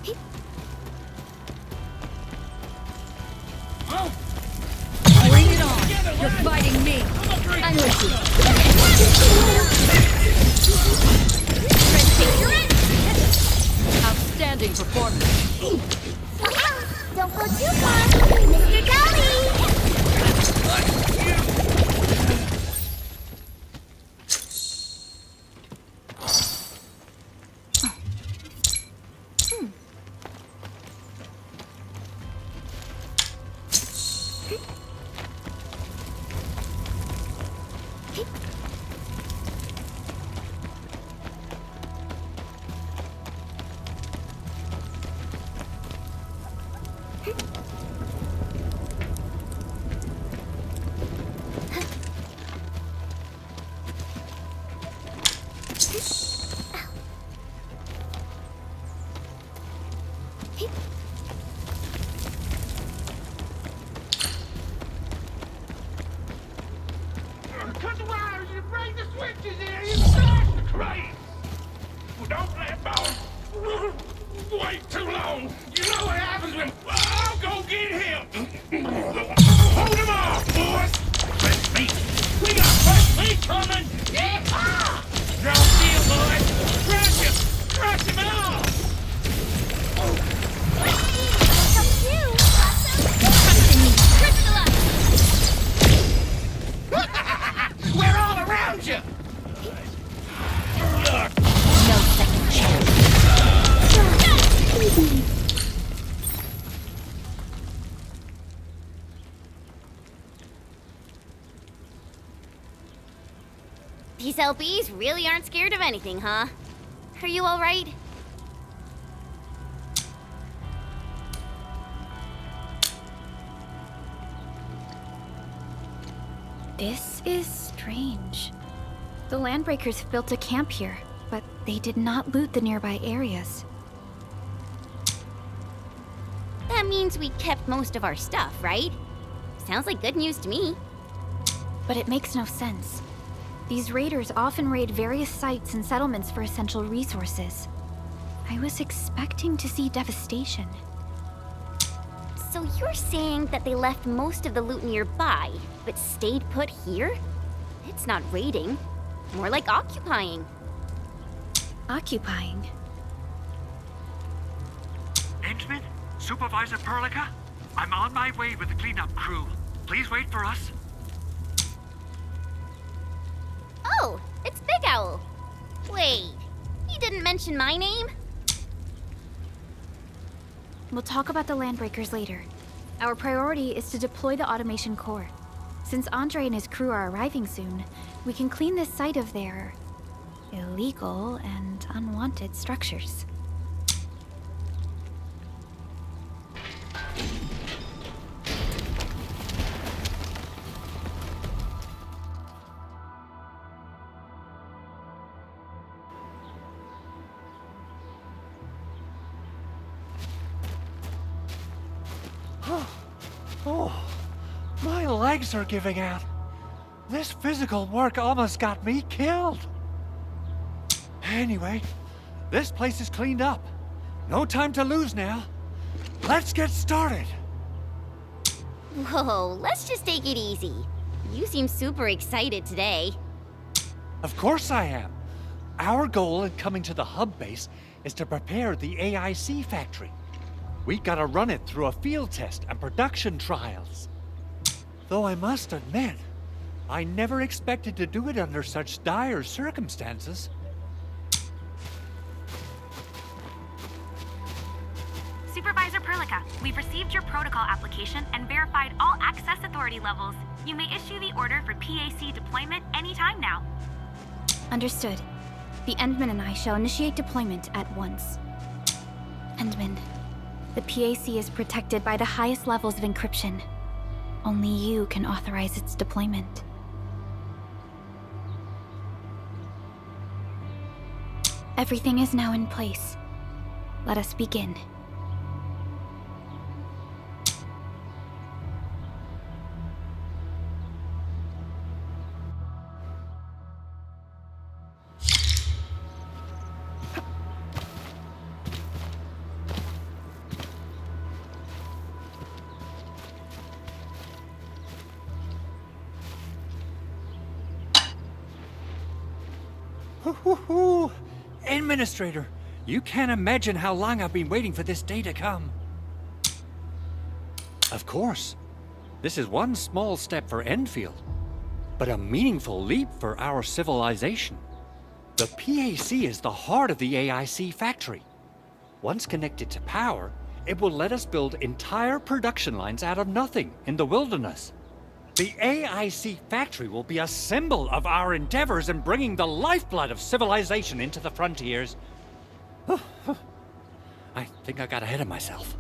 Bring it on! You're fighting me! I'm with you! Outstanding performance! Don't go too far, Mr. Dolly! Cut the wires, you break the switches here, you smash the crates! Well, don't let Bones wait too long. You know what happens when I'll go get him. Hold him off, boys! Fresh meat. We got fresh meat coming! Yeehaw! Draw steel, boys! Crush him out! We're all around you! No second chance. These LBs really aren't scared of anything, huh? Are you all right? This is strange. The Landbreakers built a camp here, but they did not loot the nearby areas. That means we kept most of our stuff, right? Sounds like good news to me. But it makes no sense. These raiders often raid various sites and settlements for essential resources. I was expecting to see devastation. So you're saying that they left most of the loot nearby, but stayed put here? It's not raiding. More like occupying. Occupying? Endman? Supervisor Perlica? I'm on my way with the cleanup crew. Please wait for us. Oh, it's Big Owl. Wait, you didn't mention my name? We'll talk about the Landbreakers later. Our priority is to deploy the automation core. Since Andre and his crew are arriving soon, we can clean this site of their illegal and unwanted structures. Oh, my legs are giving out. This physical work almost got me killed. Anyway, this place is cleaned up. No time to lose now. Let's get started. Whoa, let's just take it easy. You seem super excited today. Of course I am. Our goal in coming to the hub base is to prepare the AIC factory. We gotta run it through a field test and production trials. Though I must admit, I never expected to do it under such dire circumstances. Supervisor Perlica, we've received your protocol application and verified all access authority levels. You may issue the order for PAC deployment anytime now. Understood. The Endman and I shall initiate deployment at once. Endman, the PAC is protected by the highest levels of encryption. Only you can authorize its deployment. Everything is now in place. Let us begin. Hoo-hoo-hoo. Administrator, you can't imagine how long I've been waiting for this day to come. Of course, this is one small step for Endfield, but a meaningful leap for our civilization. The PAC is the heart of the AIC factory. Once connected to power, it will let us build entire production lines out of nothing in the wilderness. The AIC factory will be a symbol of our endeavors in bringing the lifeblood of civilization into the frontiers. I think I got ahead of myself.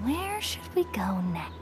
Where should we go next?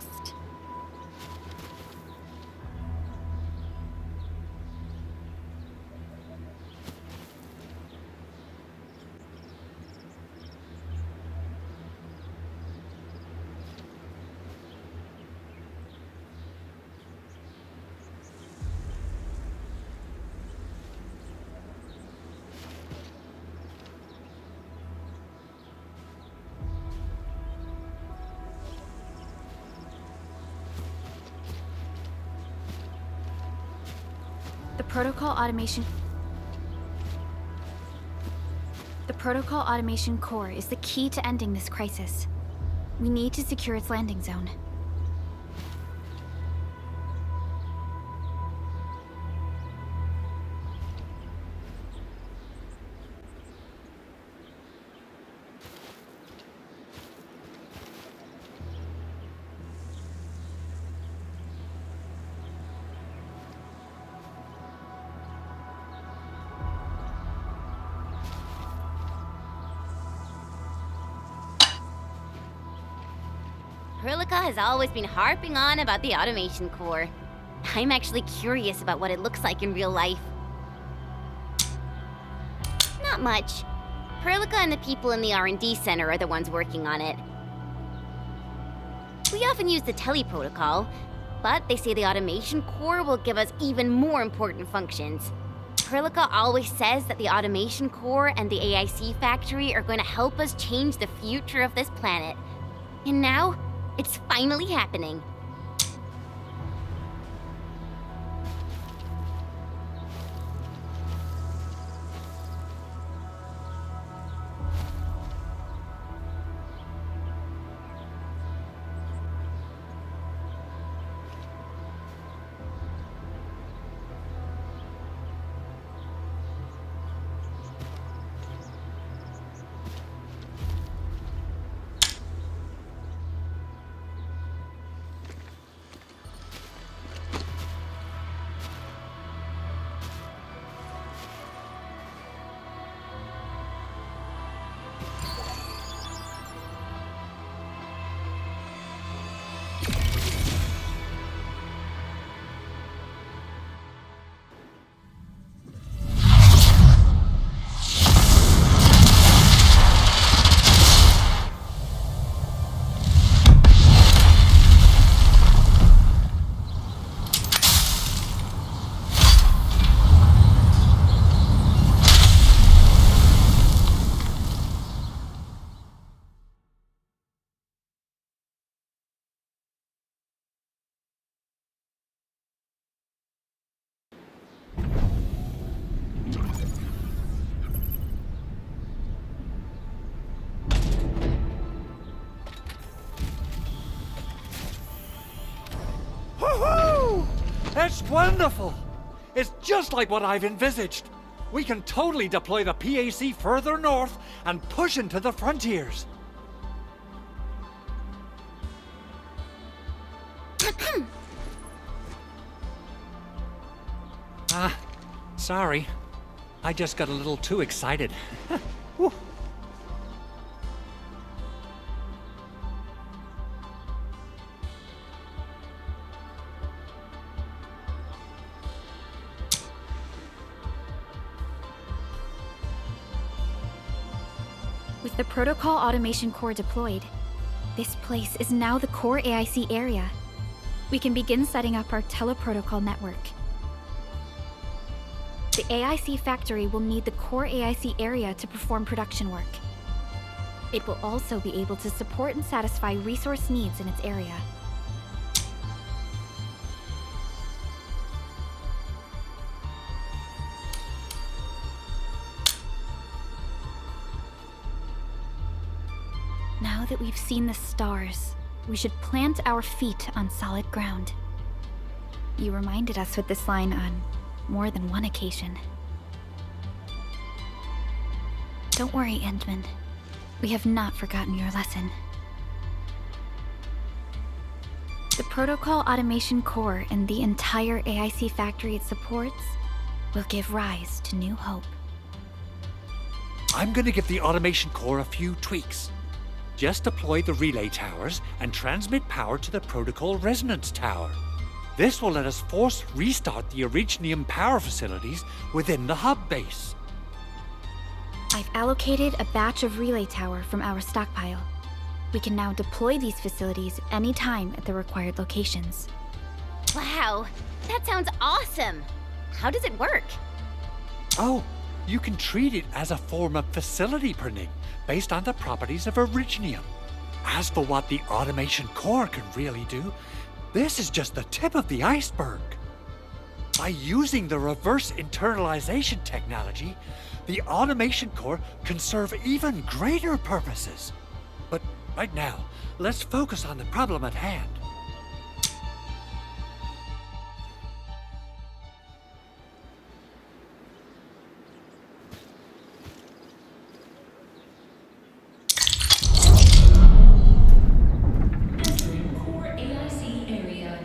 The Protocol Automation Core is the key to ending this crisis. We need to secure its landing zone. Perlica has always been harping on about the automation core. I'm actually curious about what it looks like in real life. Not much. Perlica and the people in the R&D center are the ones working on it. We often use the teleprotocol, but they say the automation core will give us even more important functions. Perlica always says that the automation core and the AIC factory are going to help us change the future of this planet. And now, it's finally happening. Woohoo! That's wonderful! It's just like what I've envisaged. We can totally deploy the PAC further north and push into the frontiers. Sorry. I just got a little too excited. Whew. With the Protocol Automation Core deployed, this place is now the core AIC area. We can begin setting up our teleprotocol network. the AIC factory will need the core AIC area to perform production work. It will also be able to support and satisfy resource needs in its area. Now that we've seen the stars, we should plant our feet on solid ground. You reminded us with this line on more than one occasion. Don't worry, Endman. We have not forgotten your lesson. The Protocol Automation Core and the entire AIC factory it supports will give rise to new hope. I'm gonna give the automation core a few tweaks. Just deploy the relay towers and transmit power to the Protocol Resonance Tower. This will let us force restart the Originium power facilities within the hub base. I've allocated a batch of relay tower from our stockpile. We can now deploy these facilities anytime at the required locations. Wow, that sounds awesome! How does it work? Oh, you can treat it as a form of facility printing based on the properties of Originium. As for what the automation core can really do, this is just the tip of the iceberg. By using the reverse internalization technology, the automation core can serve even greater purposes. But right now, let's focus on the problem at hand. Core AIC area.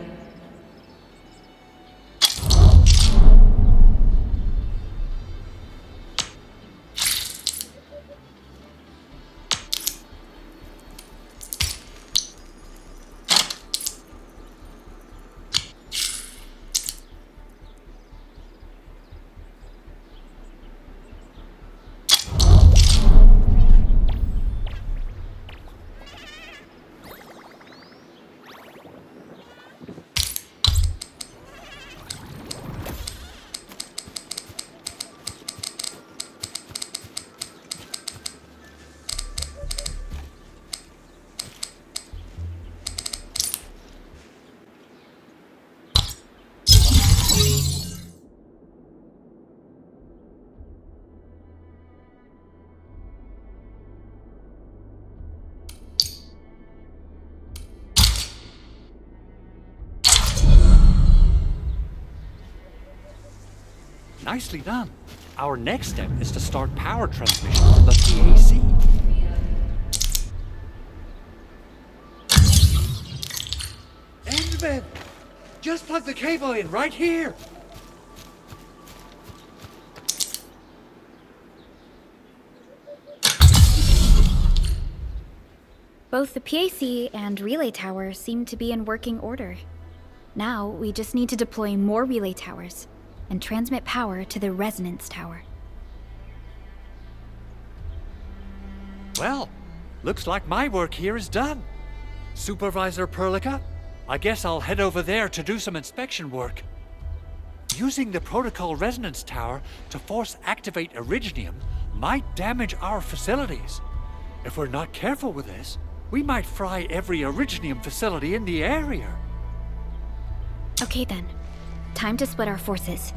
Nicely done. Our next step is to start power transmission from the PAC. Endman! Just plug the cable in right here! Both the PAC and relay tower seem to be in working order. Now, we just need to deploy more relay towers and transmit power to the resonance tower. Well, looks like my work here is done. Supervisor Perlica, I guess I'll head over there to do some inspection work. Using the Protocol Resonance Tower to force activate Originium might damage our facilities. If we're not careful with this, we might fry every Originium facility in the area. Okay then, time to split our forces.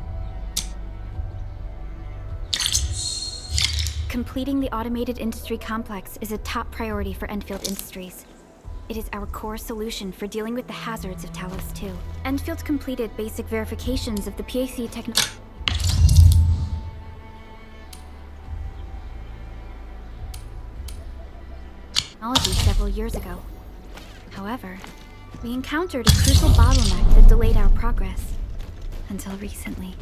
Completing the automated industry complex is a top priority for Endfield Industries. It is our core solution for dealing with the hazards of Talos 2. Endfield completed basic verifications of the PAC technology several years ago. However, we encountered a crucial bottleneck that delayed our progress until recently.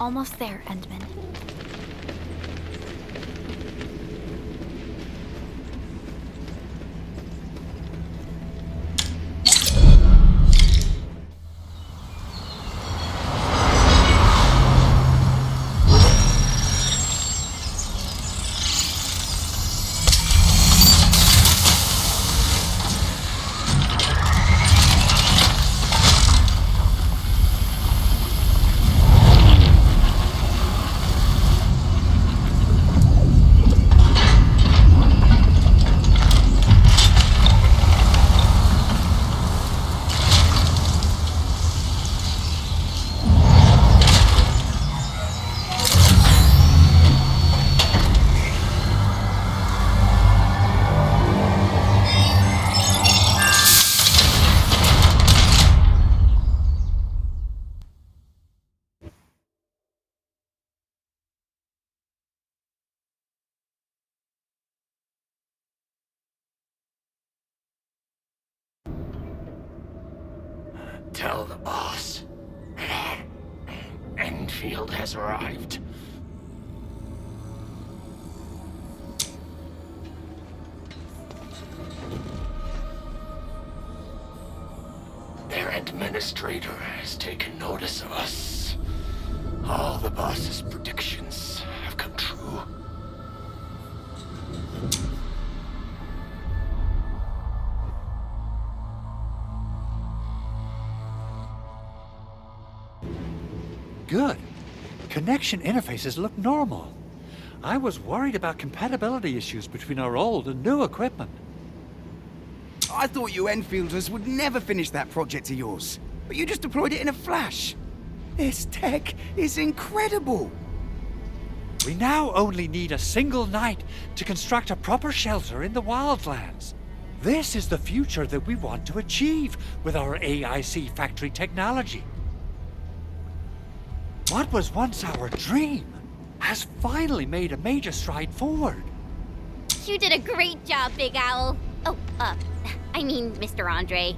almost there, Endman. Tell the boss. Endfield has arrived. Their administrator has taken notice of us. All the boss's predictions have come true. Good. Connection interfaces look normal. I was worried about compatibility issues between our old and new equipment. I thought you Enfielders would never finish that project of yours, but you just deployed it in a flash. This tech is incredible. We now only need a single night to construct a proper shelter in the wildlands. This is the future that we want to achieve with our AIC factory technology. What was once our dream has finally made a major stride forward. You did a great job, Big Owl. Oh, I mean, Mr. Andre.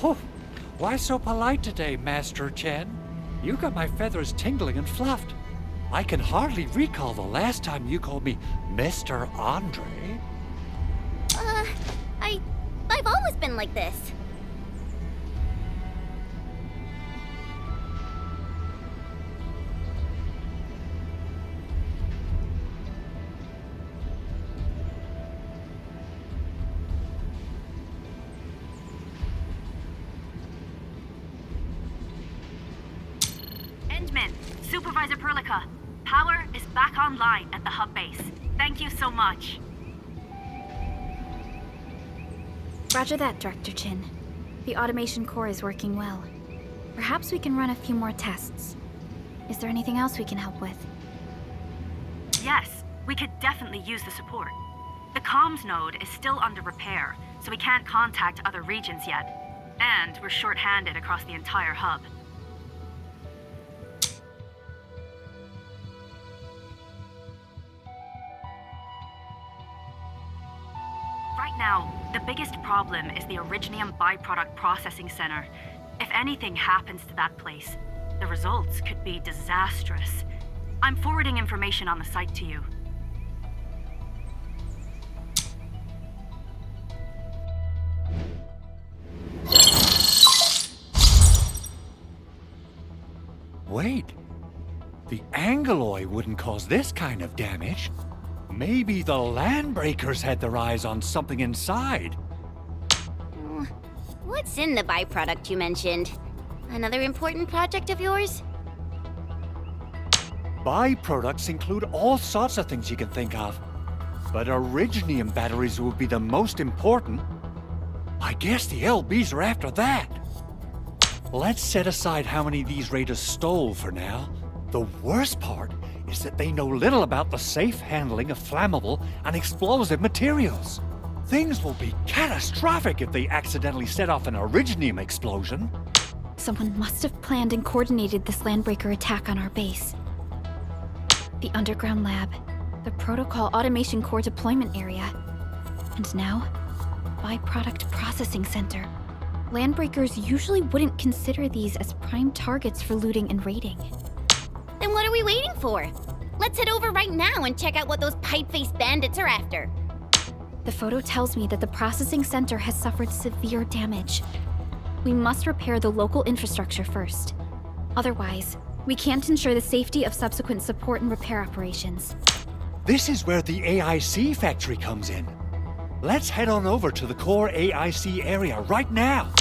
Oh, why so polite today, Master Chen? You got my feathers tingling and fluffed. I can hardly recall the last time you called me Mr. Andre. I've always been like this. Supervisor Perlica, power is back online at the hub base. Thank you so much. Roger that, Director Chin. The automation core is working well. Perhaps we can run a few more tests. Is there anything else we can help with? Yes, we could definitely use the support. The comms node is still under repair, so we can't contact other regions yet. And we're short-handed across the entire hub. Right now, the biggest problem is the Originium byproduct processing center. If anything happens to that place, the results could be disastrous. I'm forwarding information on the site to you. Wait, the Angeloy wouldn't cause this kind of damage. Maybe the Landbreakers had their eyes on something inside. What's in the byproduct you mentioned? Another important project of yours? Byproducts include all sorts of things you can think of. But Originium batteries will be the most important. I guess the LBs are after that. Let's set aside how many these raiders stole for now. The worst part is that they know little about the safe handling of flammable and explosive materials. Things will be catastrophic if they accidentally set off an Originium explosion. Someone must have planned and coordinated this landbreaker attack on our base. The underground lab, the Protocol Automation Core deployment area, and now, Byproduct Processing Center. Landbreakers usually wouldn't consider these as prime targets for looting and raiding. Then what are we waiting for? Let's head over right now and check out what those pipe-faced bandits are after. The photo tells me that the processing center has suffered severe damage. We must repair the local infrastructure first. Otherwise, we can't ensure the safety of subsequent support and repair operations. This is where the AIC factory comes in. Let's head on over to the core AIC area right now.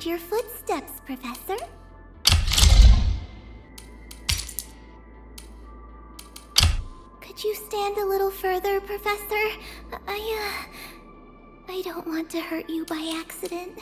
Your footsteps, Professor. Could you stand a little further, Professor? I don't want to hurt you by accident.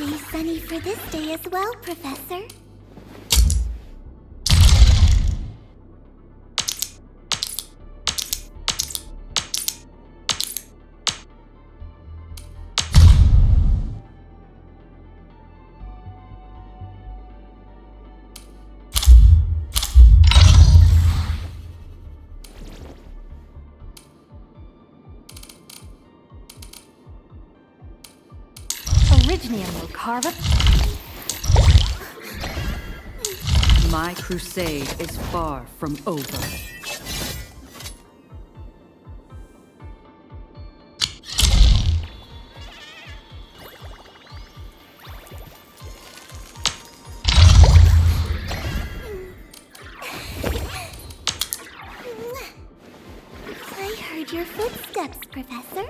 Stay sunny for this day as well, Professor. Originium will carve up. My crusade is far from over. I heard your footsteps, Professor.